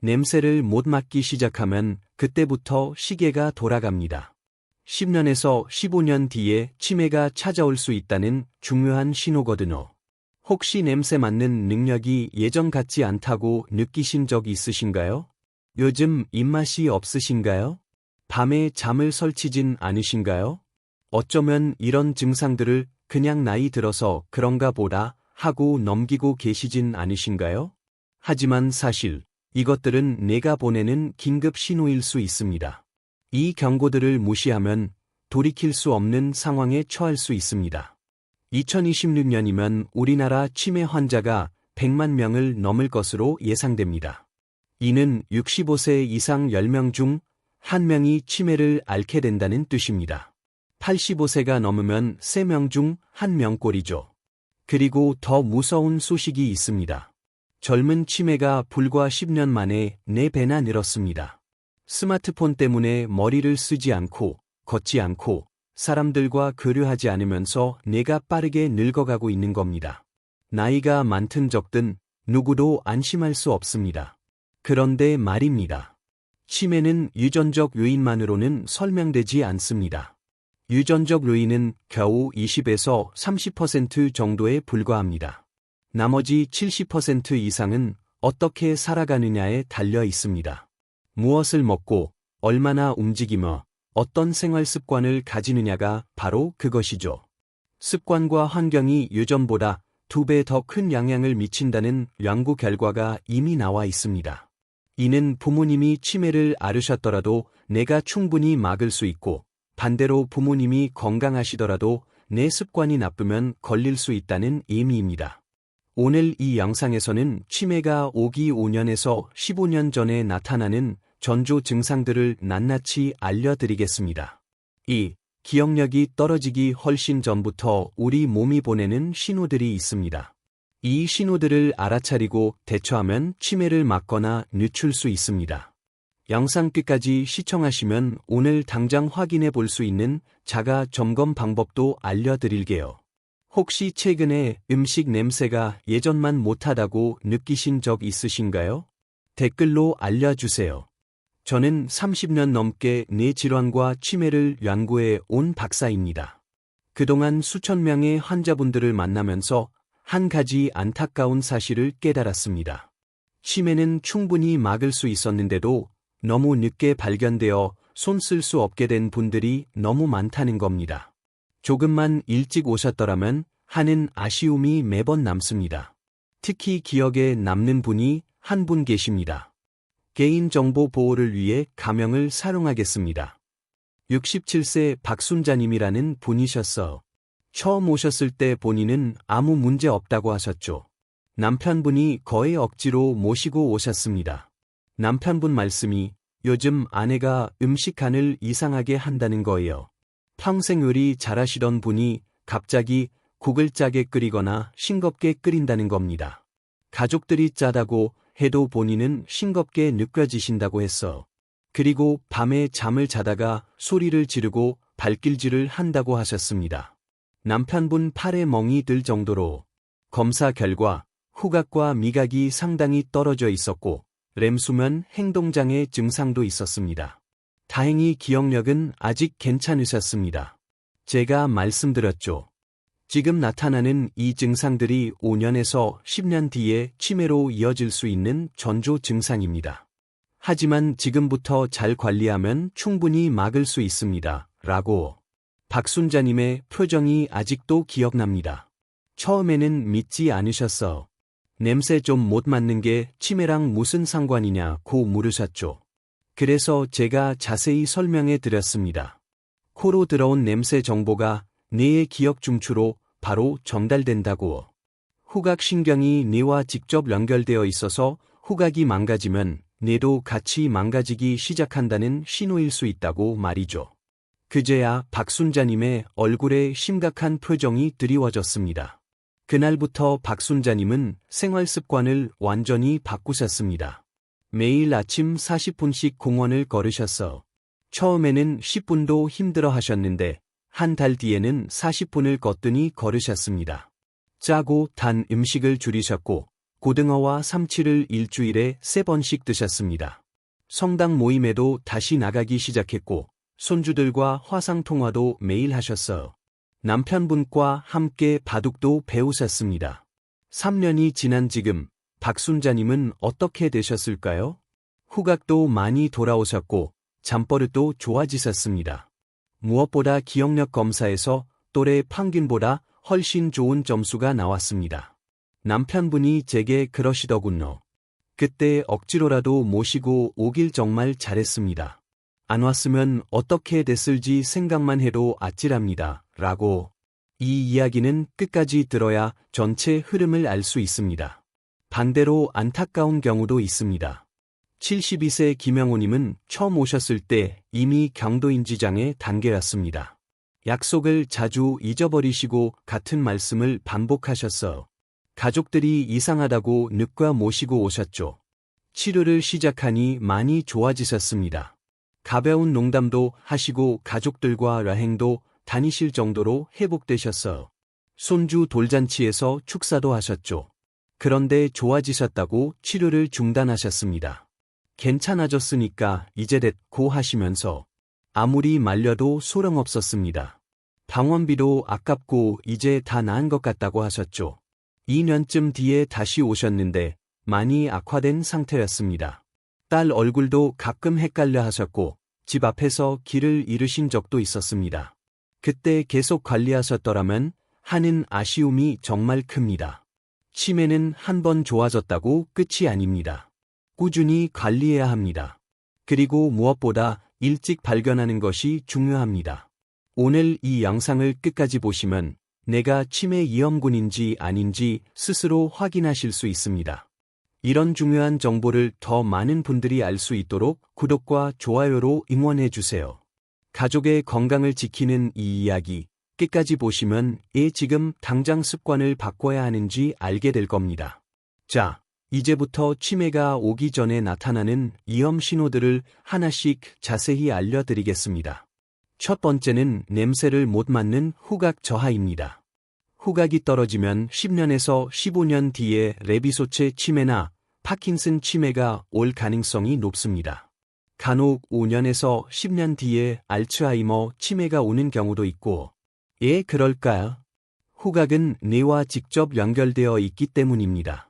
냄새를 못 맡기 시작하면 그때부터 시계가 돌아갑니다. 10년에서 15년 뒤에 치매가 찾아올 수 있다는 중요한 신호거든요. 혹시 냄새 맡는 능력이 예전 같지 않다고 느끼신 적 있으신가요? 요즘 입맛이 없으신가요? 밤에 잠을 설치진 않으신가요? 어쩌면 이런 증상들을 그냥 나이 들어서 그런가 보다 하고 넘기고 계시진 않으신가요? 하지만 사실 이것들은 내가 보내는 긴급 신호일 수 있습니다. 이 경고들을 무시하면 돌이킬 수 없는 상황에 처할 수 있습니다. 2026년이면 우리나라 치매 환자가 100만 명을 넘을 것으로 예상됩니다. 이는 65세 이상 10명 중 1명이 치매를 앓게 된다는 뜻입니다. 85세가 넘으면 3명 중 1명꼴이죠. 그리고 더 무서운 소식이 있습니다. 젊은 치매가 불과 10년 만에 4배나 늘었습니다. 스마트폰 때문에 머리를 쓰지 않고, 걷지 않고, 사람들과 교류하지 않으면서 뇌가 빠르게 늙어가고 있는 겁니다. 나이가 많든 적든 누구도 안심할 수 없습니다. 그런데 말입니다. 치매는 유전적 요인만으로는 설명되지 않습니다. 유전적 요인은 겨우 20에서 30% 정도에 불과합니다. 나머지 70% 이상은 어떻게 살아가느냐에 달려 있습니다. 무엇을 먹고, 얼마나 움직이며, 어떤 생활 습관을 가지느냐가 바로 그것이죠. 습관과 환경이 유전보다 2배 더 큰 영향을 미친다는 연구 결과가 이미 나와 있습니다. 이는 부모님이 치매를 앓으셨더라도 내가 충분히 막을 수 있고, 반대로 부모님이 건강하시더라도 내 습관이 나쁘면 걸릴 수 있다는 의미입니다. 오늘 이 영상에서는 치매가 오기 5년에서 15년 전에 나타나는 전조 증상들을 낱낱이 알려드리겠습니다. 2. 기억력이 떨어지기 훨씬 전부터 우리 몸이 보내는 신호들이 있습니다. 이 신호들을 알아차리고 대처하면 치매를 막거나 늦출 수 있습니다. 영상 끝까지 시청하시면 오늘 당장 확인해 볼 수 있는 자가 점검 방법도 알려드릴게요. 혹시 최근에 음식 냄새가 예전만 못하다고 느끼신 적 있으신가요? 댓글로 알려주세요. 저는 30년 넘게 뇌 질환과 치매를 연구해 온 박사입니다. 그동안 수천 명의 환자분들을 만나면서 한 가지 안타까운 사실을 깨달았습니다. 치매는 충분히 막을 수 있었는데도 너무 늦게 발견되어 손 쓸 수 없게 된 분들이 너무 많다는 겁니다. 조금만 일찍 오셨더라면 하는 아쉬움이 매번 남습니다. 특히 기억에 남는 분이 한 분 계십니다. 개인정보 보호를 위해 가명을 사용하겠습니다. 67세 박순자님이라는 분이셨어. 처음 오셨을 때 본인은 아무 문제 없다고 하셨죠. 남편분이 거의 억지로 모시고 오셨습니다. 남편분 말씀이 요즘 아내가 음식 간을 이상하게 한다는 거예요. 평생 요리 잘하시던 분이 갑자기 국을 짜게 끓이거나 싱겁게 끓인다는 겁니다. 가족들이 짜다고 해도 본인은 싱겁게 느껴지신다고 했어. 그리고 밤에 잠을 자다가 소리를 지르고 발길질을 한다고 하셨습니다. 남편분 팔에 멍이 들 정도로 검사 결과 후각과 미각이 상당히 떨어져 있었고 렘수면 행동장애 증상도 있었습니다. 다행히 기억력은 아직 괜찮으셨습니다. 제가 말씀드렸죠. 지금 나타나는 이 증상들이 5년에서 10년 뒤에 치매로 이어질 수 있는 전조 증상입니다. 하지만 지금부터 잘 관리하면 충분히 막을 수 있습니다. 라고. 박순자님의 표정이 아직도 기억납니다. 처음에는 믿지 않으셨어. 냄새 좀 못 맡는 게 치매랑 무슨 상관이냐고 물으셨죠. 그래서 제가 자세히 설명해 드렸습니다. 코로 들어온 냄새 정보가 뇌의 기억 중추로 바로 전달된다고. 후각신경이 뇌와 직접 연결되어 있어서 후각이 망가지면 뇌도 같이 망가지기 시작한다는 신호일 수 있다고 말이죠. 그제야 박순자님의 얼굴에 심각한 표정이 드리워졌습니다. 그날부터 박순자님은 생활 습관을 완전히 바꾸셨습니다. 매일 아침 40분씩 공원을 걸으셨어. 처음에는 10분도 힘들어 하셨는데 한 달 뒤에는 40분을 걷더니 걸으셨습니다. 짜고 단 음식을 줄이셨고 고등어와 삼치를 일주일에 3번씩 드셨습니다. 성당 모임에도 다시 나가기 시작했고 손주들과 화상통화도 매일 하셨어요. 남편분과 함께 바둑도 배우셨습니다. 3년이 지난 지금 박순자님은 어떻게 되셨을까요? 후각도 많이 돌아오셨고 잠버릇도 좋아지셨습니다. 무엇보다 기억력 검사에서 또래 평균보다 훨씬 좋은 점수가 나왔습니다. 남편분이 제게 그러시더군요. 그때 억지로라도 모시고 오길 정말 잘했습니다. 안 왔으면 어떻게 됐을지 생각만 해도 아찔합니다. 라고. 이 이야기는 끝까지 들어야 전체 흐름을 알 수 있습니다. 반대로 안타까운 경우도 있습니다. 72세 김영호님은 처음 오셨을 때 이미 경도인지장애 단계였습니다. 약속을 자주 잊어버리시고 같은 말씀을 반복하셨어요. 가족들이 이상하다고 늦과 모시고 오셨죠. 치료를 시작하니 많이 좋아지셨습니다. 가벼운 농담도 하시고 가족들과 여행도 다니실 정도로 회복되셨어요. 손주 돌잔치에서 축사도 하셨죠. 그런데 좋아지셨다고 치료를 중단하셨습니다. 괜찮아졌으니까 이제 됐고 하시면서 아무리 말려도 소용없었습니다. 병원비도 아깝고 이제 다 나은 것 같다고 하셨죠. 2년쯤 뒤에 다시 오셨는데 많이 악화된 상태였습니다. 딸 얼굴도 가끔 헷갈려 하셨고 집 앞에서 길을 잃으신 적도 있었습니다. 그때 계속 관리하셨더라면 하는 아쉬움이 정말 큽니다. 치매는 한 번 좋아졌다고 끝이 아닙니다. 꾸준히 관리해야 합니다. 그리고 무엇보다 일찍 발견하는 것이 중요합니다. 오늘 이 영상을 끝까지 보시면 내가 치매 위험군인지 아닌지 스스로 확인하실 수 있습니다. 이런 중요한 정보를 더 많은 분들이 알 수 있도록 구독과 좋아요로 응원해 주세요. 가족의 건강을 지키는 이 이야기 끝까지 보시면 지금 당장 습관을 바꿔야 하는지 알게 될 겁니다. 자, 이제부터 치매가 오기 전에 나타나는 위험 신호들을 하나씩 자세히 알려드리겠습니다. 첫 번째는 냄새를 못 맡는 후각 저하입니다. 후각이 떨어지면 10년에서 15년 뒤에 레비소체 치매나 파킨슨 치매가 올 가능성이 높습니다. 간혹 5년에서 10년 뒤에 알츠하이머 치매가 오는 경우도 있고, 왜 그럴까요? 후각은 뇌와 직접 연결되어 있기 때문입니다.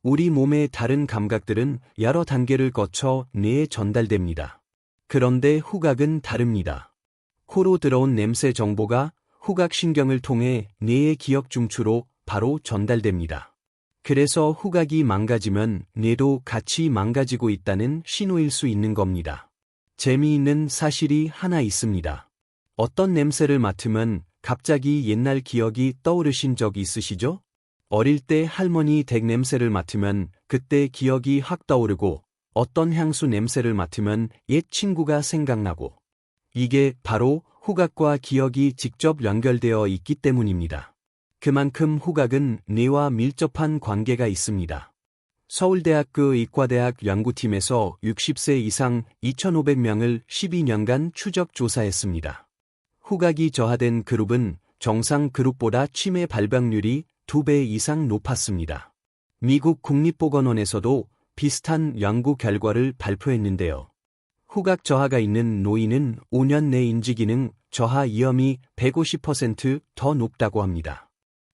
우리 몸의 다른 감각들은 여러 단계를 거쳐 뇌에 전달됩니다. 그런데 후각은 다릅니다. 코로 들어온 냄새 정보가 후각신경을 통해 뇌의 기억 중추로 바로 전달됩니다. 그래서 후각이 망가지면 뇌도 같이 망가지고 있다는 신호일 수 있는 겁니다. 재미있는 사실이 하나 있습니다. 어떤 냄새를 맡으면 갑자기 옛날 기억이 떠오르신 적 있으시죠? 어릴 때 할머니 댁 냄새를 맡으면 그때 기억이 확 떠오르고 어떤 향수 냄새를 맡으면 옛 친구가 생각나고 이게 바로 후각과 기억이 직접 연결되어 있기 때문입니다. 그만큼 후각은 뇌와 밀접한 관계가 있습니다. 서울대학교 의과대학 연구팀에서 60세 이상 2,500명을 12년간 추적 조사했습니다. 후각이 저하된 그룹은 정상 그룹보다 치매 발병률이 2배 이상 높았습니다. 미국 국립보건원에서도 비슷한 연구 결과를 발표했는데요. 후각 저하가 있는 노인은 5년 내 인지기능 저하 위험이 150% 높다고 합니다.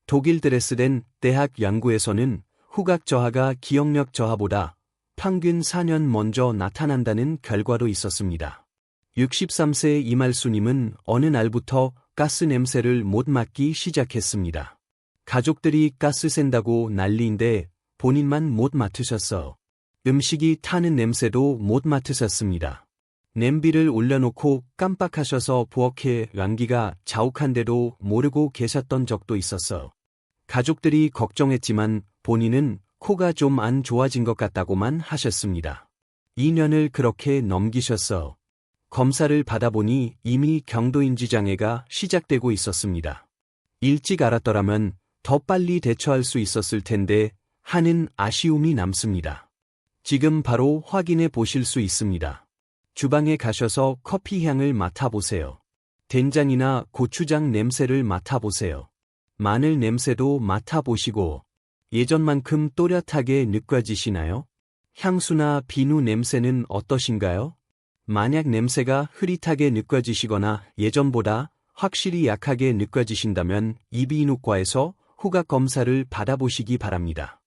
독일 드레스덴 대학 연구에서는 후각 저하가 기억력 저하보다 평균 4년 먼저 나타난다는 결과도 있었습니다. 63세 이말수님은 어느 날부터 가스 냄새를 못 맡기 시작했습니다. 가족들이 가스 샌다고 난리인데 본인만 못 맡으셨어. 음식이 타는 냄새도 못 맡으셨습니다. 냄비를 올려놓고 깜빡하셔서 부엌에 연기가 자욱한데도 모르고 계셨던 적도 있었어. 가족들이 걱정했지만 본인은 코가 좀 안 좋아진 것 같다고만 하셨습니다. 2년을 그렇게 넘기셨어. 검사를 받아보니 이미 경도인지장애가 시작되고 있었습니다. 일찍 알았더라면 더 빨리 대처할 수 있었을 텐데 하는 아쉬움이 남습니다. 지금 바로 확인해 보실 수 있습니다. 주방에 가셔서 커피 향을 맡아보세요. 된장이나 고추장 냄새를 맡아보세요. 마늘 냄새도 맡아보시고 예전만큼 또렷하게 느껴지시나요? 향수나 비누 냄새는 어떠신가요? 만약 냄새가 흐릿하게 느껴지시거나 예전보다 확실히 약하게 느껴지신다면 이비인후과에서 후각 검사를 받아보시기 바랍니다.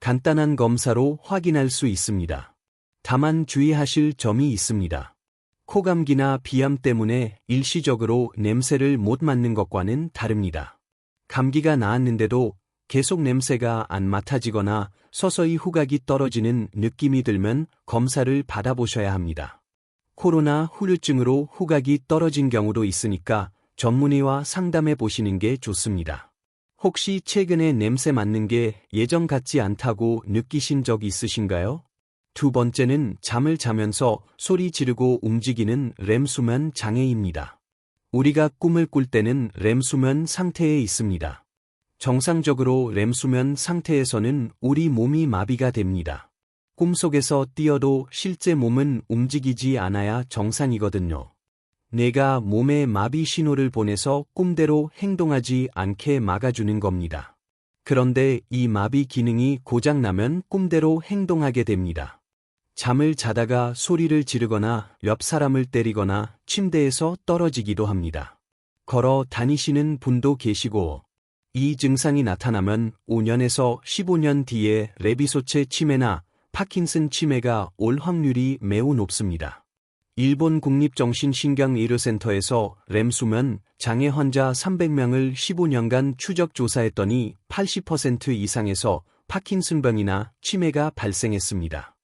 간단한 검사로 확인할 수 있습니다. 다만 주의하실 점이 있습니다. 코감기나 비암 때문에 일시적으로 냄새를 못 맡는 것과는 다릅니다. 감기가 나았는데도 계속 냄새가 안 맡아지거나 서서히 후각이 떨어지는 느낌이 들면 검사를 받아보셔야 합니다. 코로나 후유증으로 후각이 떨어진 경우도 있으니까 전문의와 상담해 보시는 게 좋습니다. 혹시 최근에 냄새 맡는 게 예전 같지 않다고 느끼신 적 있으신가요? 두 번째는 잠을 자면서 소리 지르고 움직이는 렘수면 장애입니다. 우리가 꿈을 꿀 때는 렘수면 상태에 있습니다. 정상적으로 렘수면 상태에서는 우리 몸이 마비가 됩니다. 꿈속에서 뛰어도 실제 몸은 움직이지 않아야 정상이거든요. 뇌가 몸에 마비 신호를 보내서 꿈대로 행동하지 않게 막아주는 겁니다. 그런데 이 마비 기능이 고장나면 꿈대로 행동하게 됩니다. 잠을 자다가 소리를 지르거나 옆 사람을 때리거나 침대에서 떨어지기도 합니다. 걸어 다니시는 분도 계시고, 이 증상이 나타나면 5년에서 15년 뒤에 레비소체 치매나 파킨슨 치매가 올 확률이 매우 높습니다. 일본 국립정신신경의료센터에서 렘수면 장애 환자 300명을 15년간 추적 조사했더니 80% 이상에서 파킨슨병이나 치매가 발생했습니다.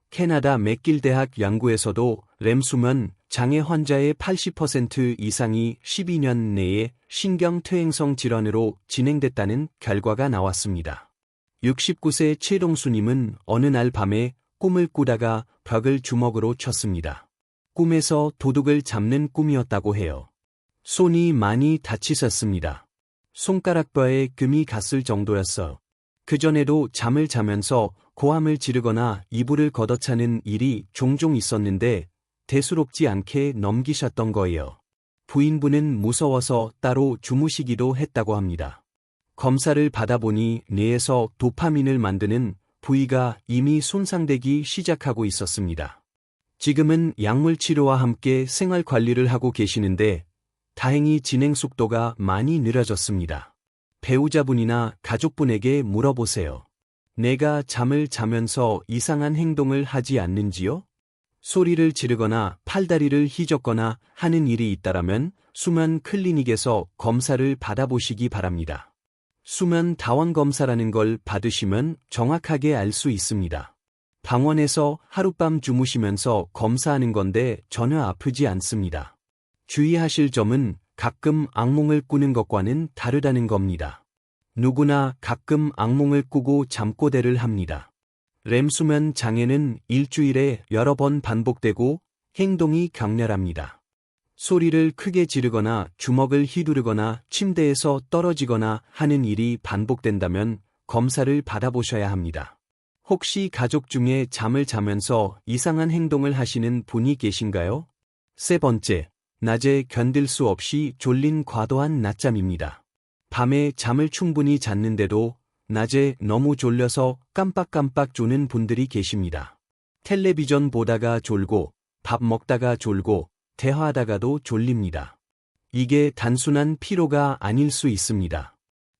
캐나다 맥길 대학 연구에서도 렘수면 장애 환자의 80% 이상이 12년 내에 신경퇴행성 질환으로 진행됐다는 결과가 나왔습니다. 69세 최동수님은 어느 날 밤에 꿈을 꾸다가 벽을 주먹으로 쳤습니다. 꿈에서 도둑을 잡는 꿈이었다고 해요. 손이 많이 다치셨습니다. 손가락뼈에 금이 갔을 정도였어요. 그전에도 잠을 자면서 고함을 지르거나 이불을 걷어차는 일이 종종 있었는데 대수롭지 않게 넘기셨던 거예요. 부인분은 무서워서 따로 주무시기도 했다고 합니다. 검사를 받아보니 뇌에서 도파민을 만드는 부위가 이미 손상되기 시작하고 있었습니다. 지금은 약물 치료와 함께 생활 관리를 하고 계시는데 다행히 진행 속도가 많이 느려졌습니다. 배우자분이나 가족분에게 물어보세요. 내가 잠을 자면서 이상한 행동을 하지 않는지요? 소리를 지르거나 팔다리를 휘젓거나 하는 일이 있다라면 수면 클리닉에서 검사를 받아보시기 바랍니다. 수면 다원 검사라는 걸 받으시면 정확하게 알 수 있습니다. 방원에서 하룻밤 주무시면서 검사하는 건데 전혀 아프지 않습니다. 주의하실 점은 가끔 악몽을 꾸는 것과는 다르다는 겁니다. 누구나 가끔 악몽을 꾸고 잠꼬대를 합니다. 렘수면 장애는 일주일에 여러 번 반복되고 행동이 격렬합니다. 소리를 크게 지르거나 주먹을 휘두르거나 침대에서 떨어지거나 하는 일이 반복된다면 검사를 받아보셔야 합니다. 혹시 가족 중에 잠을 자면서 이상한 행동을 하시는 분이 계신가요? 세 번째, 낮에 견딜 수 없이 졸린 과도한 낮잠입니다. 밤에 잠을 충분히 잤는데도 낮에 너무 졸려서 깜빡깜빡 조는 분들이 계십니다. 텔레비전 보다가 졸고, 밥 먹다가 졸고, 대화하다가도 졸립니다. 이게 단순한 피로가 아닐 수 있습니다.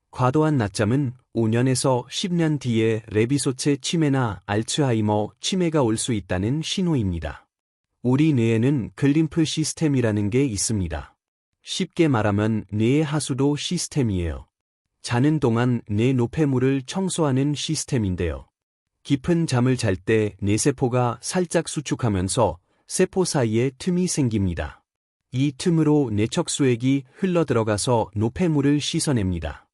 과도한 낮잠은 5년에서 10년 뒤에 레비소체 치매나 알츠하이머 치매가 올 수 있다는 신호입니다. 우리 뇌에는 글림프 시스템이라는 게 있습니다. 쉽게 말하면 뇌의 하수도 시스템이에요. 자는 동안 뇌 노폐물을 청소하는 시스템인데요. 깊은 잠을 잘 때 뇌세포가 살짝 수축하면서 세포 사이에 틈이 생깁니다. 이 틈으로 뇌척수액이 흘러들어가서 노폐물을 씻어냅니다.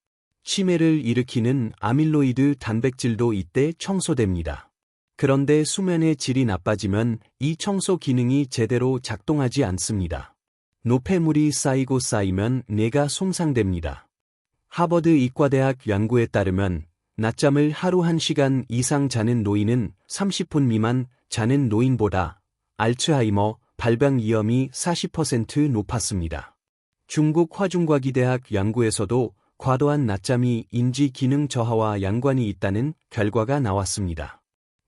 치매를 일으키는 아밀로이드 단백질도 이때 청소됩니다. 그런데 수면의 질이 나빠지면 이 청소 기능이 제대로 작동하지 않습니다. 노폐물이 쌓이고 쌓이면 뇌가 손상됩니다. 하버드 이과대학 연구에 따르면 낮잠을 하루 1시간 이상 자는 노인은 30분 미만 자는 노인보다 알츠하이머 발병 위험이 40% 높았습니다. 중국 화중과기대학 연구에서도 과도한 낮잠이 인지 기능 저하와 연관이 있다는 결과가 나왔습니다.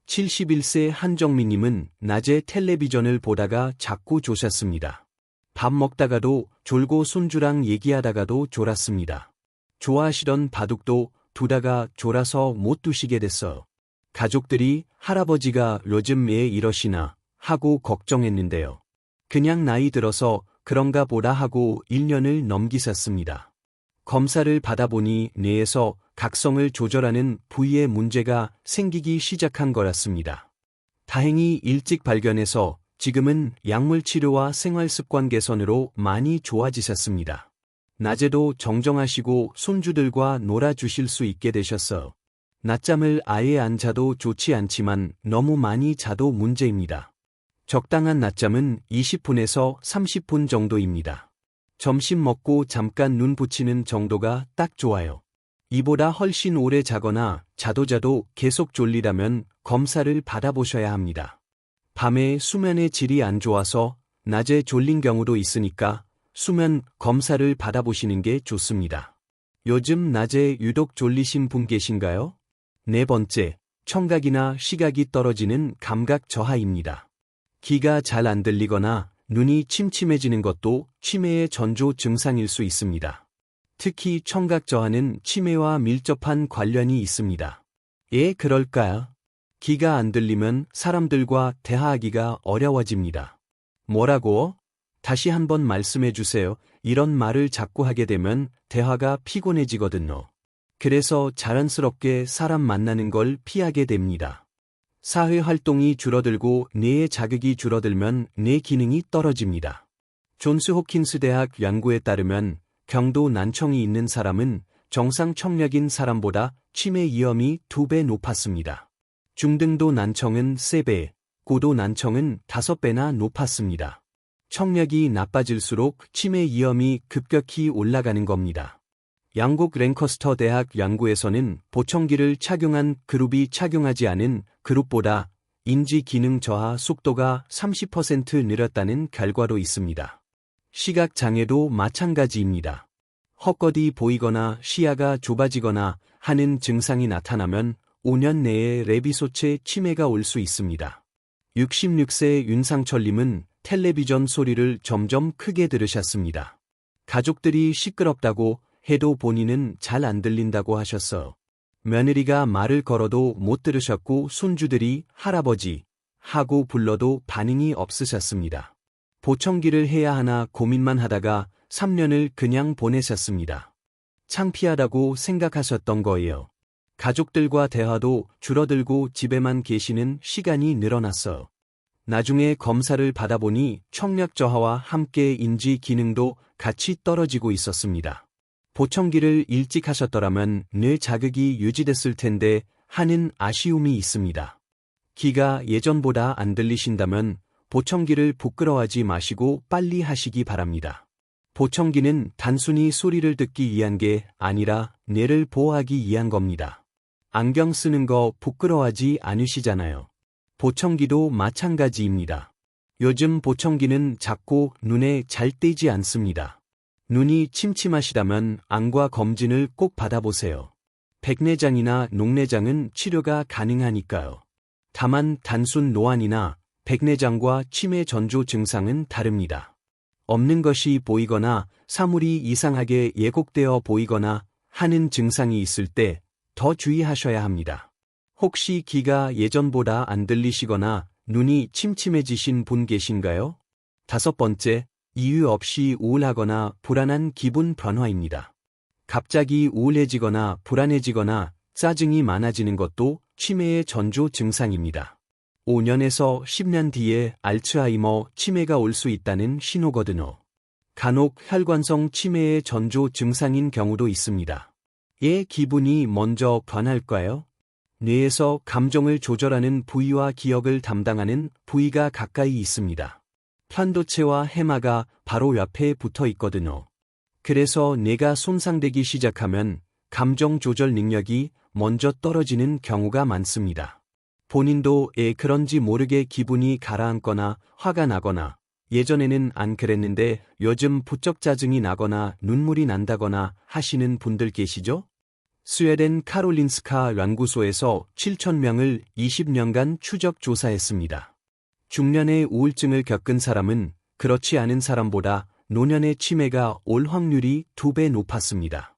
71세 한정민님은 낮에 텔레비전을 보다가 자꾸 조셨습니다. 밥 먹다가도 졸고 손주랑 얘기하다가도 졸았습니다. 좋아하시던 바둑도 두다가 졸아서 못 두시게 됐어요. 가족들이 할아버지가 요즘 왜 이러시나 하고 걱정했는데요. 그냥 나이 들어서 그런가 보다 하고 1년을 넘기셨습니다. 검사를 받아보니 뇌에서 각성을 조절하는 부위에 문제가 생기기 시작한 거였습니다. 다행히 일찍 발견해서 지금은 약물치료와 생활습관 개선으로 많이 좋아지셨습니다. 낮에도 정정하시고 손주들과 놀아주실 수 있게 되셨어요. 낮잠을 아예 안 자도 좋지 않지만 너무 많이 자도 문제입니다. 적당한 낮잠은 20분에서 30분 정도입니다. 점심 먹고 잠깐 눈 붙이는 정도가 딱 좋아요. 이보다 훨씬 오래 자거나 자도 계속 졸리다면 검사를 받아보셔야 합니다. 밤에 수면의 질이 안 좋아서 낮에 졸린 경우도 있으니까 수면 검사를 받아보시는 게 좋습니다. 요즘 낮에 유독 졸리신 분 계신가요? 네 번째, 청각이나 시각이 떨어지는 감각 저하입니다. 귀가 잘 안 들리거나 눈이 침침해지는 것도 치매의 전조 증상일 수 있습니다. 특히 청각 저하는 치매와 밀접한 관련이 있습니다. 예, 그럴까요? 귀가 안 들리면 사람들과 대화하기가 어려워집니다. 뭐라고? 다시 한번 말씀해 주세요. 이런 말을 자꾸 하게 되면 대화가 피곤해지거든요. 그래서 자연스럽게 사람 만나는 걸 피하게 됩니다. 사회 활동이 줄어들고 뇌의 자극이 줄어들면 뇌 기능이 떨어집니다. 존스 호킨스 대학 연구에 따르면 경도 난청이 있는 사람은 정상 청력인 사람보다 치매 위험이 2배 높았습니다. 중등도 난청은 3배, 고도 난청은 5배나 높았습니다. 청력이 나빠질수록 치매 위험이 급격히 올라가는 겁니다. 영국 랭커스터 대학 연구에서는 보청기를 착용한 그룹이 착용하지 않은 그룹보다 인지 기능 저하 속도가 30% 늘었다는 결과도 있습니다. 시각 장애도 마찬가지입니다. 헛것이 보이거나 시야가 좁아지거나 하는 증상이 나타나면 5년 내에 레비소체 치매가 올 수 있습니다. 66세 윤상철님은 텔레비전 소리를 점점 크게 들으셨습니다. 가족들이 시끄럽다고 해도 본인은 잘 안 들린다고 하셨어요. 며느리가 말을 걸어도 못 들으셨고 손주들이 할아버지 하고 불러도 반응이 없으셨습니다. 보청기를 해야 하나 고민만 하다가 3년을 그냥 보내셨습니다. 창피하다고 생각하셨던 거예요. 가족들과 대화도 줄어들고 집에만 계시는 시간이 늘어났어요. 나중에 검사를 받아보니 청력 저하와 함께 인지 기능도 같이 떨어지고 있었습니다. 보청기를 일찍 하셨더라면 뇌 자극이 유지됐을 텐데 하는 아쉬움이 있습니다. 귀가 예전보다 안 들리신다면 보청기를 부끄러워하지 마시고 빨리 하시기 바랍니다. 보청기는 단순히 소리를 듣기 위한 게 아니라 뇌를 보호하기 위한 겁니다. 안경 쓰는 거 부끄러워하지 않으시잖아요. 보청기도 마찬가지입니다. 요즘 보청기는 작고 눈에 잘 띄지 않습니다. 눈이 침침하시다면 안과 검진을 꼭 받아보세요. 백내장이나 녹내장은 치료가 가능하니까요. 다만 단순 노안이나 백내장과 치매 전조 증상은 다릅니다. 없는 것이 보이거나 사물이 이상하게 예곡되어 보이거나 하는 증상이 있을 때 더 주의하셔야 합니다. 혹시 귀가 예전보다 안 들리시거나 눈이 침침해지신 분 계신가요? 5번째, 이유 없이 우울하거나 불안한 기분 변화입니다. 갑자기 우울해지거나 불안해지거나 짜증이 많아지는 것도 치매의 전조 증상입니다. 5년에서 10년 뒤에 알츠하이머 치매가 올 수 있다는 신호거든요. 간혹 혈관성 치매의 전조 증상인 경우도 있습니다. 예, 기분이 먼저 변할까요? 뇌에서 감정을 조절하는 부위와 기억을 담당하는 부위가 가까이 있습니다. 편도체와 해마가 바로 옆에 붙어 있거든요. 그래서 뇌가 손상되기 시작하면 감정 조절 능력이 먼저 떨어지는 경우가 많습니다. 본인도 그런지 모르게 기분이 가라앉거나 화가 나거나 예전에는 안 그랬는데 요즘 부쩍 짜증이 나거나 눈물이 난다거나 하시는 분들 계시죠? 스웨덴 카롤린스카 연구소에서 7,000명을 20년간 추적 조사했습니다. 중년의 우울증을 겪은 사람은 그렇지 않은 사람보다 노년의 치매가 올 확률이 2배 높았습니다.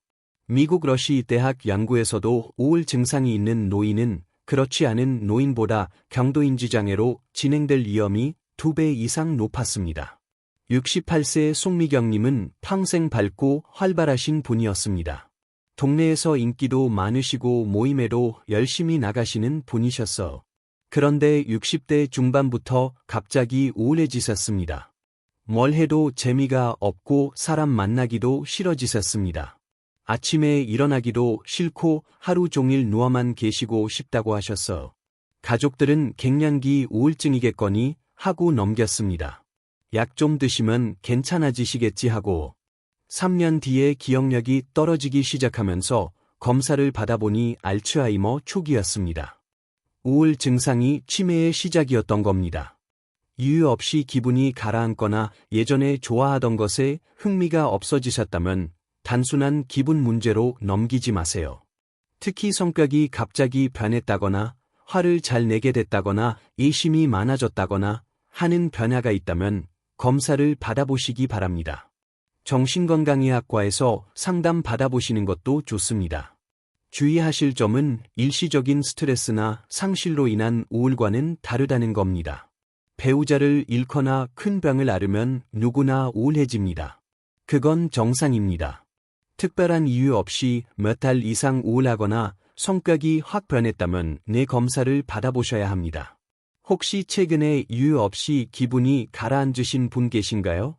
미국 러시 대학 연구에서도 우울 증상이 있는 노인은 그렇지 않은 노인보다 경도인지장애로 진행될 위험이 2배 이상 높았습니다. 68세 송미경님은 평생 밝고 활발하신 분이었습니다. 동네에서 인기도 많으시고 모임에도 열심히 나가시는 분이셨어. 그런데 60대 중반부터 갑자기 우울해지셨습니다. 뭘 해도 재미가 없고 사람 만나기도 싫어지셨습니다. 아침에 일어나기도 싫고 하루 종일 누워만 계시고 싶다고 하셨어. 가족들은 갱년기 우울증이겠거니 하고 넘겼습니다. 약 좀 드시면 괜찮아지시겠지 하고 3년 뒤에 기억력이 떨어지기 시작하면서 검사를 받아보니 알츠하이머 초기였습니다. 우울 증상이 치매의 시작이었던 겁니다. 이유 없이 기분이 가라앉거나 예전에 좋아하던 것에 흥미가 없어지셨다면 단순한 기분 문제로 넘기지 마세요. 특히 성격이 갑자기 변했다거나 화를 잘 내게 됐다거나 의심이 많아졌다거나 하는 변화가 있다면 검사를 받아보시기 바랍니다. 정신건강의학과에서 상담 받아보시는 것도 좋습니다. 주의하실 점은 일시적인 스트레스나 상실로 인한 우울과는 다르다는 겁니다. 배우자를 잃거나 큰 병을 앓으면 누구나 우울해집니다. 그건 정상입니다. 특별한 이유 없이 몇 달 이상 우울하거나 성격이 확 변했다면 뇌 검사를 받아보셔야 합니다. 혹시 최근에 이유 없이 기분이 가라앉으신 분 계신가요?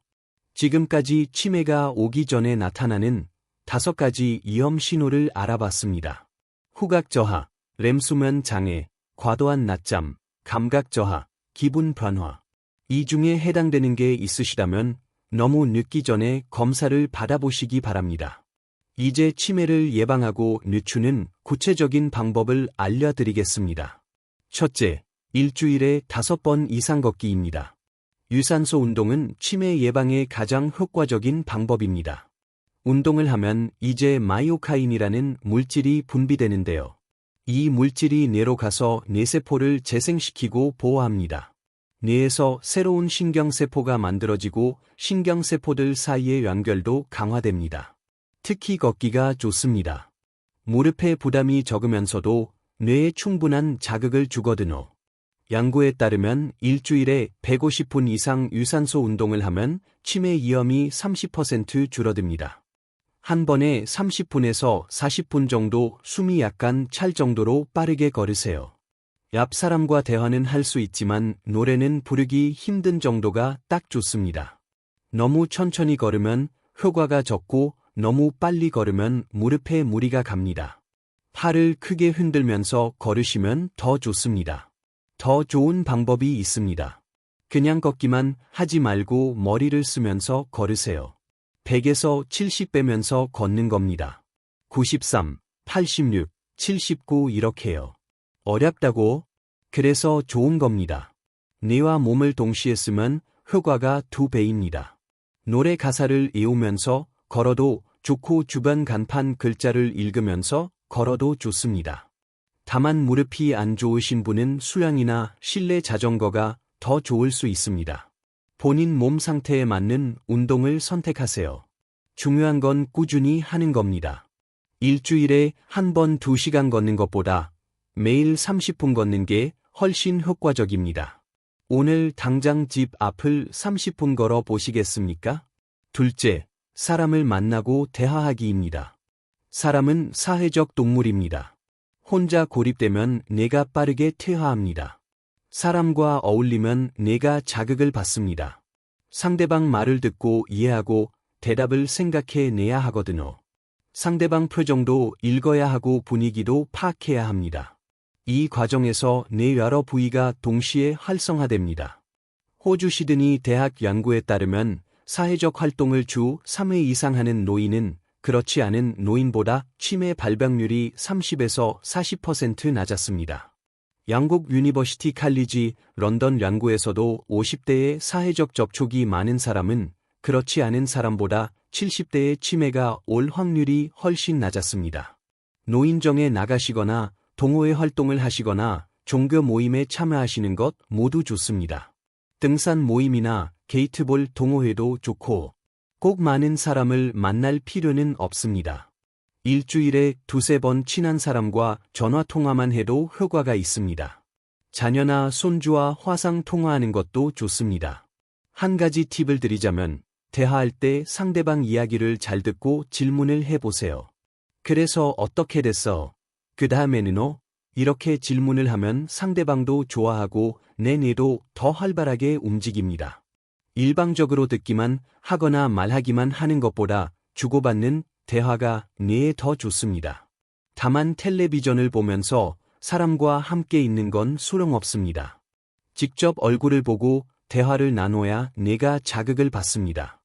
지금까지 치매가 오기 전에 나타나는 5가지 위험 신호를 알아봤습니다. 후각 저하, 렘수면 장애, 과도한 낮잠, 감각 저하, 기분 변화. 이 중에 해당되는 게 있으시다면 너무 늦기 전에 검사를 받아보시기 바랍니다. 이제 치매를 예방하고 늦추는 구체적인 방법을 알려드리겠습니다. 첫째, 일주일에 5번 이상 걷기입니다. 유산소 운동은 치매 예방에 가장 효과적인 방법입니다. 운동을 하면 이제 마이오카인이라는 물질이 분비되는데요. 이 물질이 뇌로 가서 뇌세포를 재생시키고 보호합니다. 뇌에서 새로운 신경세포가 만들어지고 신경세포들 사이의 연결도 강화됩니다. 특히 걷기가 좋습니다. 무릎에 부담이 적으면서도 뇌에 충분한 자극을 주거든요. 연구에 따르면 일주일에 150분 이상 유산소 운동을 하면 치매 위험이 30% 줄어듭니다. 한 번에 30분에서 40분 정도 숨이 약간 찰 정도로 빠르게 걸으세요. 옆 사람과 대화는 할 수 있지만 노래는 부르기 힘든 정도가 딱 좋습니다. 너무 천천히 걸으면 효과가 적고 너무 빨리 걸으면 무릎에 무리가 갑니다. 팔을 크게 흔들면서 걸으시면 더 좋습니다. 더 좋은 방법이 있습니다. 그냥 걷기만 하지 말고 머리를 쓰면서 걸으세요. 100에서 70 빼면서 걷는 겁니다. 93, 86, 79 이렇게요. 어렵다고? 그래서 좋은 겁니다. 뇌와 몸을 동시에 쓰면 효과가 2배입니다. 노래 가사를 외우면서 걸어도 좋고 주변 간판 글자를 읽으면서 걸어도 좋습니다. 다만 무릎이 안 좋으신 분은 수영이나 실내 자전거가 더 좋을 수 있습니다. 본인 몸 상태에 맞는 운동을 선택하세요. 중요한 건 꾸준히 하는 겁니다. 일주일에 한 번 2시간 걷는 것보다 매일 30분 걷는 게 훨씬 효과적입니다. 오늘 당장 집 앞을 30분 걸어 보시겠습니까? 둘째, 사람을 만나고 대화하기입니다. 사람은 사회적 동물입니다. 혼자 고립되면 뇌가 빠르게 퇴화합니다. 사람과 어울리면 뇌가 자극을 받습니다. 상대방 말을 듣고 이해하고 대답을 생각해 내야 하거든요. 상대방 표정도 읽어야 하고 분위기도 파악해야 합니다. 이 과정에서 뇌 여러 부위가 동시에 활성화됩니다. 호주 시드니 대학 연구에 따르면 사회적 활동을 주 3회 이상 하는 노인은 그렇지 않은 노인보다 치매 발병률이 30에서 40% 낮았습니다. 영국 유니버시티 칼리지 런던 연구에서도 50대의 사회적 접촉이 많은 사람은 그렇지 않은 사람보다 70대의 치매가 올 확률이 훨씬 낮았습니다. 노인정에 나가시거나 동호회 활동을 하시거나 종교 모임에 참여하시는 것 모두 좋습니다. 등산 모임이나 게이트볼 동호회도 좋고 꼭 많은 사람을 만날 필요는 없습니다. 일주일에 두세 번 친한 사람과 전화통화만 해도 효과가 있습니다. 자녀나 손주와 화상통화하는 것도 좋습니다. 한 가지 팁을 드리자면 대화할 때 상대방 이야기를 잘 듣고 질문을 해보세요. 그래서 어떻게 됐어? 그 다음에는 이렇게 질문을 하면 상대방도 좋아하고 내 뇌도 더 활발하게 움직입니다. 일방적으로 듣기만 하거나 말하기만 하는 것보다 주고받는 대화가 뇌에 더 좋습니다. 다만 텔레비전을 보면서 사람과 함께 있는 건 소용없습니다. 직접 얼굴을 보고 대화를 나눠야 뇌가 자극을 받습니다.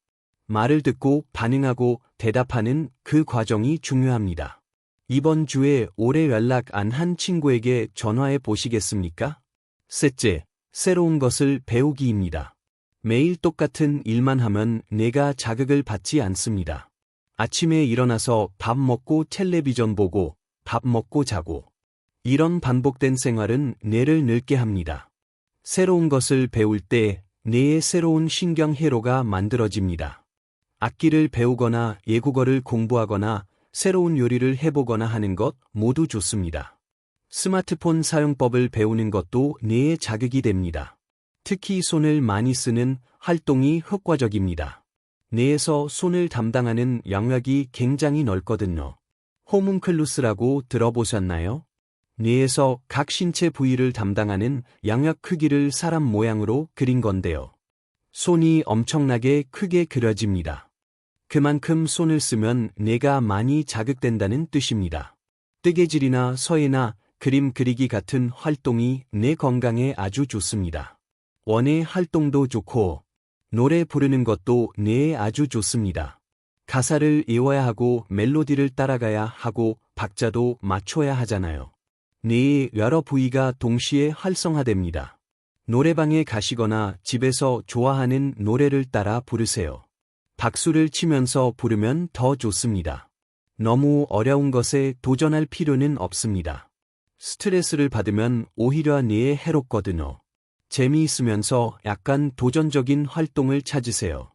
말을 듣고 반응하고 대답하는 그 과정이 중요합니다. 이번 주에 오래 연락 안 한 친구에게 전화해 보시겠습니까? 셋째, 새로운 것을 배우기입니다. 매일 똑같은 일만 하면 뇌가 자극을 받지 않습니다. 아침에 일어나서 밥 먹고 텔레비전 보고 밥 먹고 자고. 이런 반복된 생활은 뇌를 늙게 합니다. 새로운 것을 배울 때 뇌에 새로운 신경회로가 만들어집니다. 악기를 배우거나 외국어를 공부하거나 새로운 요리를 해보거나 하는 것 모두 좋습니다. 스마트폰 사용법을 배우는 것도 뇌에 자극이 됩니다. 특히 손을 많이 쓰는 활동이 효과적입니다. 뇌에서 손을 담당하는 영역이 굉장히 넓거든요. 호문클루스라고 들어보셨나요? 뇌에서 각 신체 부위를 담당하는 영역 크기를 사람 모양으로 그린 건데요. 손이 엄청나게 크게 그려집니다. 그만큼 손을 쓰면 뇌가 많이 자극된다는 뜻입니다. 뜨개질이나 서예나 그림 그리기 같은 활동이 뇌 건강에 아주 좋습니다. 원예 활동도 좋고 노래 부르는 것도 뇌에 아주 좋습니다. 가사를 외워야 하고 멜로디를 따라가야 하고 박자도 맞춰야 하잖아요. 뇌의 여러 부위가 동시에 활성화됩니다. 노래방에 가시거나 집에서 좋아하는 노래를 따라 부르세요. 박수를 치면서 부르면 더 좋습니다. 너무 어려운 것에 도전할 필요는 없습니다. 스트레스를 받으면 오히려 뇌에 해롭거든요. 재미있으면서 약간 도전적인 활동을 찾으세요.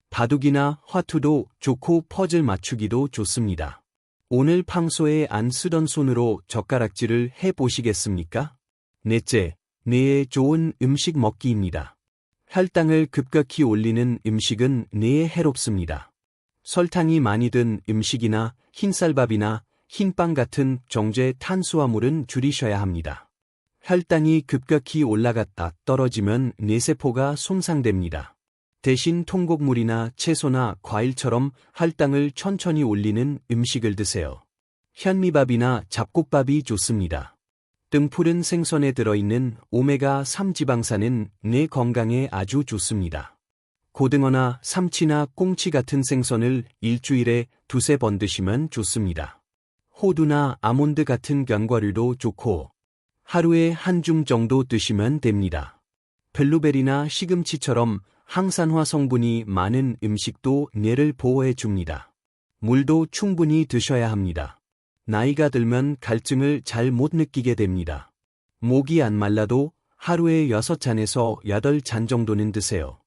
바둑이나 화투도 좋고 퍼즐 맞추기도 좋습니다. 오늘 평소에 안 쓰던 손으로 젓가락질을 해보시겠습니까? 넷째, 뇌에 좋은 음식 먹기입니다. 혈당을 급격히 올리는 음식은 뇌에 해롭습니다. 설탕이 많이 든 음식이나 흰쌀밥이나 흰빵 같은 정제 탄수화물은 줄이셔야 합니다. 혈당이 급격히 올라갔다 떨어지면 뇌세포가 손상됩니다. 대신 통곡물이나 채소나 과일처럼 혈당을 천천히 올리는 음식을 드세요. 현미밥이나 잡곡밥이 좋습니다. 등푸른 생선에 들어있는 오메가3 지방산은 뇌 건강에 아주 좋습니다. 고등어나 삼치나 꽁치 같은 생선을 일주일에 두세 번 드시면 좋습니다. 호두나 아몬드 같은 견과류도 좋고 하루에 한 줌 정도 드시면 됩니다. 블루베리나 시금치처럼 항산화 성분이 많은 음식도 뇌를 보호해 줍니다. 물도 충분히 드셔야 합니다. 나이가 들면 갈증을 잘 못 느끼게 됩니다. 목이 안 말라도 하루에 6잔에서 8잔 정도는 드세요.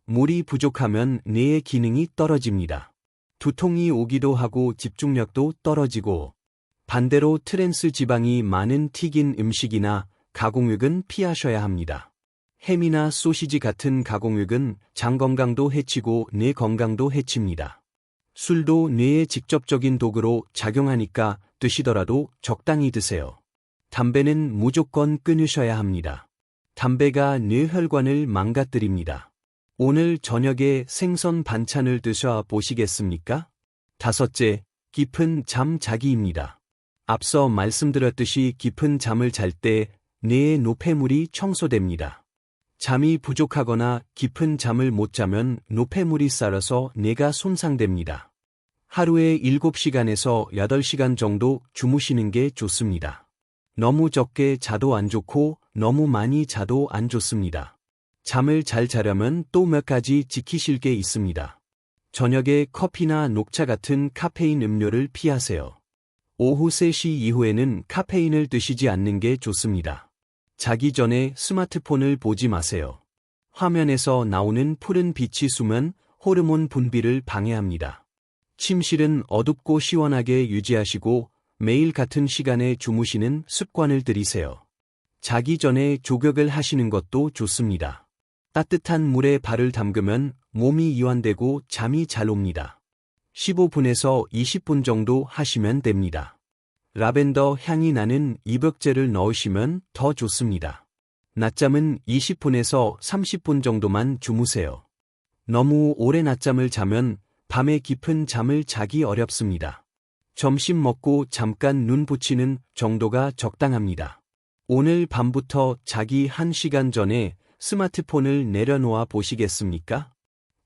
물이 부족하면 뇌의 기능이 떨어집니다. 두통이 오기도 하고 집중력도 떨어지고 반대로 트랜스 지방이 많은 튀긴 음식이나 가공육은 피하셔야 합니다. 햄이나 소시지 같은 가공육은 장 건강도 해치고 뇌 건강도 해칩니다. 술도 뇌에 직접적인 독으로 작용하니까 드시더라도 적당히 드세요. 담배는 무조건 끊으셔야 합니다. 담배가 뇌혈관을 망가뜨립니다. 오늘 저녁에 생선 반찬을 드셔 보시겠습니까? 다섯째, 깊은 잠 자기입니다. 앞서 말씀드렸듯이 깊은 잠을 잘 때 뇌의 노폐물이 청소됩니다. 잠이 부족하거나 깊은 잠을 못 자면 노폐물이 쌓여서 뇌가 손상됩니다. 하루에 7시간에서 8시간 정도 주무시는 게 좋습니다. 너무 적게 자도 안 좋고 너무 많이 자도 안 좋습니다. 잠을 잘 자려면 또 몇 가지 지키실 게 있습니다. 저녁에 커피나 녹차 같은 카페인 음료를 피하세요. 오후 3시 이후에는 카페인을 드시지 않는 게 좋습니다. 자기 전에 스마트폰을 보지 마세요. 화면에서 나오는 푸른 빛이 숨은 호르몬 분비를 방해합니다. 침실은 어둡고 시원하게 유지하시고 매일 같은 시간에 주무시는 습관을 들이세요. 자기 전에 조격을 하시는 것도 좋습니다. 따뜻한 물에 발을 담그면 몸이 이완되고 잠이 잘 옵니다. 15분에서 20분 정도 하시면 됩니다. 라벤더 향이 나는 입욕제를 넣으시면 더 좋습니다. 낮잠은 20분에서 30분 정도만 주무세요. 너무 오래 낮잠을 자면 밤에 깊은 잠을 자기 어렵습니다. 점심 먹고 잠깐 눈 붙이는 정도가 적당합니다. 오늘 밤부터 자기 1시간 전에 스마트폰을 내려놓아 보시겠습니까?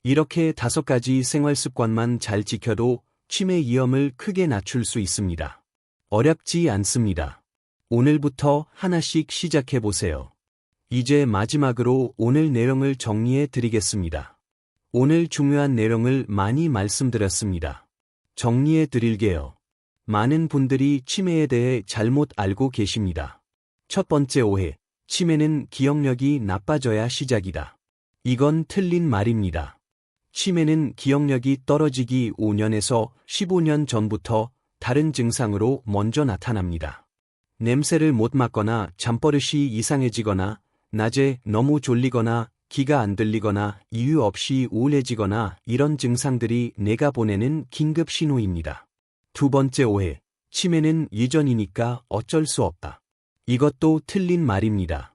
이렇게 5가지 생활 습관만 잘 지켜도 치매 위험을 크게 낮출 수 있습니다. 어렵지 않습니다. 오늘부터 하나씩 시작해 보세요. 이제 마지막으로 오늘 내용을 정리해 드리겠습니다. 오늘 중요한 내용을 많이 말씀드렸습니다. 정리해 드릴게요. 많은 분들이 치매에 대해 잘못 알고 계십니다. 첫 번째 오해. 치매는 기억력이 나빠져야 시작이다. 이건 틀린 말입니다. 치매는 기억력이 떨어지기 5년에서 15년 전부터 다른 증상으로 먼저 나타납니다. 냄새를 못 맡거나 잠버릇이 이상해지거나 낮에 너무 졸리거나 귀가 안 들리거나 이유 없이 우울해지거나 이런 증상들이 뇌가 보내는 긴급 신호입니다. 두 번째 오해. 치매는 유전이니까 어쩔 수 없다. 이것도 틀린 말입니다.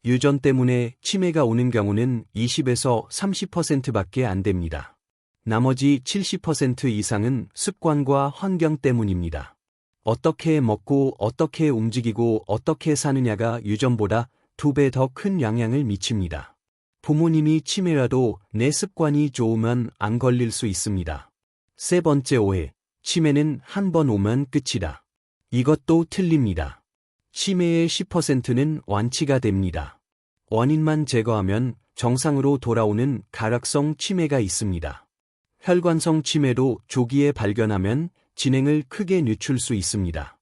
유전 때문에 치매가 오는 경우는 20에서 30%밖에 안 됩니다. 나머지 70% 이상은 습관과 환경 때문입니다. 어떻게 먹고 어떻게 움직이고 어떻게 사느냐가 유전보다 2배 더 큰 영향을 미칩니다. 부모님이 치매라도 내 습관이 좋으면 안 걸릴 수 있습니다. 세 번째 오해. 치매는 한 번 오면 끝이다. 이것도 틀립니다. 치매의 10%는 완치가 됩니다. 원인만 제거하면 정상으로 돌아오는 가락성 치매가 있습니다. 혈관성 치매도 조기에 발견하면 진행을 크게 늦출 수 있습니다.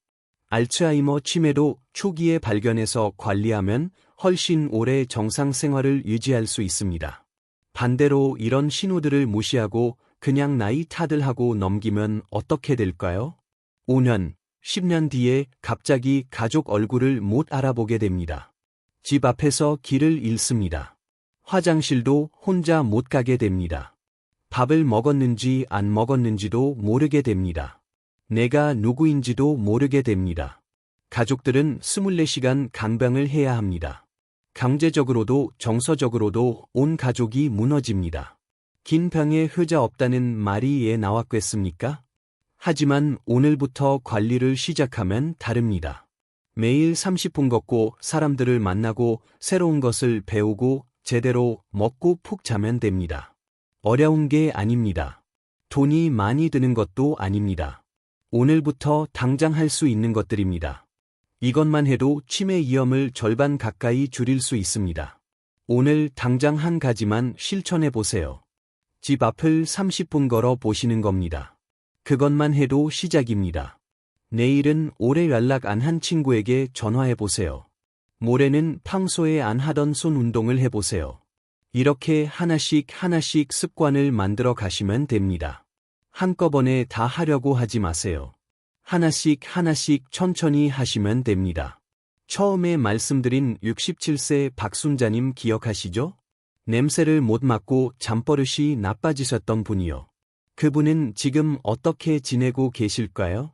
알츠하이머 치매도 초기에 발견해서 관리하면 훨씬 오래 정상 생활을 유지할 수 있습니다. 반대로 이런 신호들을 무시하고 그냥 나이 탓을 하고 넘기면 어떻게 될까요? 5년, 10년 뒤에 갑자기 가족 얼굴을 못 알아보게 됩니다. 집 앞에서 길을 잃습니다. 화장실도 혼자 못 가게 됩니다. 밥을 먹었는지 안 먹었는지도 모르게 됩니다. 내가 누구인지도 모르게 됩니다. 가족들은 24시간 간병을 해야 합니다. 경제적으로도 정서적으로도 온 가족이 무너집니다. 긴 병에 효자 없다는 말이 왜 나왔겠습니까? 하지만 오늘부터 관리를 시작하면 다릅니다. 매일 30분 걷고 사람들을 만나고 새로운 것을 배우고 제대로 먹고 푹 자면 됩니다. 어려운 게 아닙니다. 돈이 많이 드는 것도 아닙니다. 오늘부터 당장 할 수 있는 것들입니다. 이것만 해도 치매 위험을 절반 가까이 줄일 수 있습니다. 오늘 당장 한 가지만 실천해 보세요. 집 앞을 30분 걸어 보시는 겁니다. 그것만 해도 시작입니다. 내일은 오래 연락 안 한 친구에게 전화해 보세요. 모레는 평소에 안 하던 손 운동을 해보세요. 이렇게 하나씩 습관을 만들어 가시면 됩니다. 한꺼번에 다 하려고 하지 마세요. 하나씩 천천히 하시면 됩니다. 처음에 말씀드린 67세 박순자님 기억하시죠? 냄새를 못 맡고 잠버릇이 나빠지셨던 분이요. 그분은 지금 어떻게 지내고 계실까요?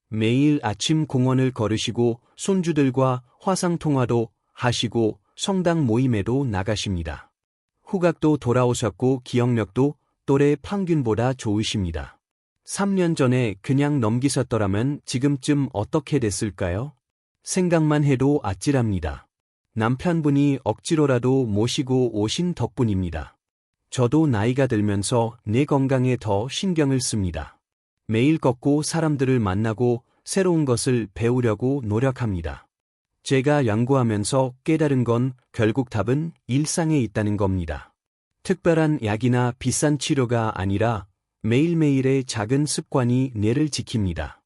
매일 아침 공원을 걸으시고 손주들과 화상통화도 하시고 성당 모임에도 나가십니다. 후각도 돌아오셨고 기억력도 또래 평균보다 좋으십니다. 3년 전에 그냥 넘기셨더라면 지금쯤 어떻게 됐을까요? 생각만 해도 아찔합니다. 남편분이 억지로라도 모시고 오신 덕분입니다. 저도 나이가 들면서 내 건강에 더 신경을 씁니다. 매일 걷고 사람들을 만나고 새로운 것을 배우려고 노력합니다. 제가 연구하면서 깨달은 건 결국 답은 일상에 있다는 겁니다. 특별한 약이나 비싼 치료가 아니라 매일매일의 작은 습관이 뇌를 지킵니다.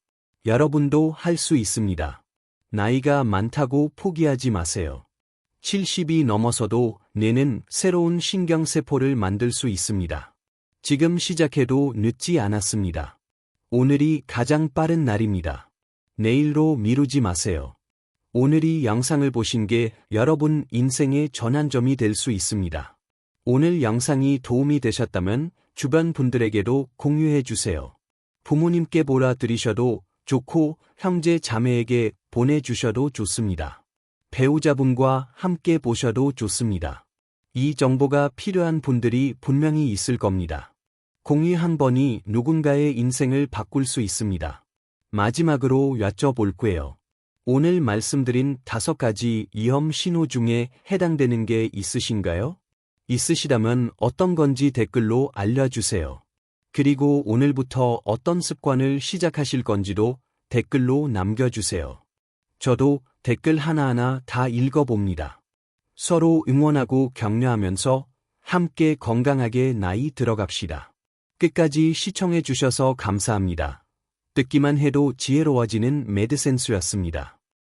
여러분도 할 수 있습니다. 나이가 많다고 포기하지 마세요. 70이 넘어서도 뇌는 새로운 신경세포를 만들 수 있습니다. 지금 시작해도 늦지 않았습니다. 오늘이 가장 빠른 날입니다. 내일로 미루지 마세요. 오늘 이 영상을 보신 게 여러분 인생의 전환점이 될 수 있습니다. 오늘 영상이 도움이 되셨다면 주변 분들에게도 공유해 주세요. 부모님께 보라드리셔도 좋고 형제 자매에게 보내주셔도 좋습니다. 배우자분과 함께 보셔도 좋습니다. 이 정보가 필요한 분들이 분명히 있을 겁니다. 공유 한 번이 누군가의 인생을 바꿀 수 있습니다. 마지막으로 여쭤볼 거예요. 오늘 말씀드린 5가지 위험 신호 중에 해당되는 게 있으신가요? 있으시다면 어떤 건지 댓글로 알려주세요. 그리고 오늘부터 어떤 습관을 시작하실 건지도 댓글로 남겨주세요. 저도 댓글 하나하나 다 읽어봅니다. 서로 응원하고 격려하면서 함께 건강하게 나이 들어갑시다. 끝까지 시청해 주셔서 감사합니다. 듣기만 해도 지혜로워지는 매드센스였습니다.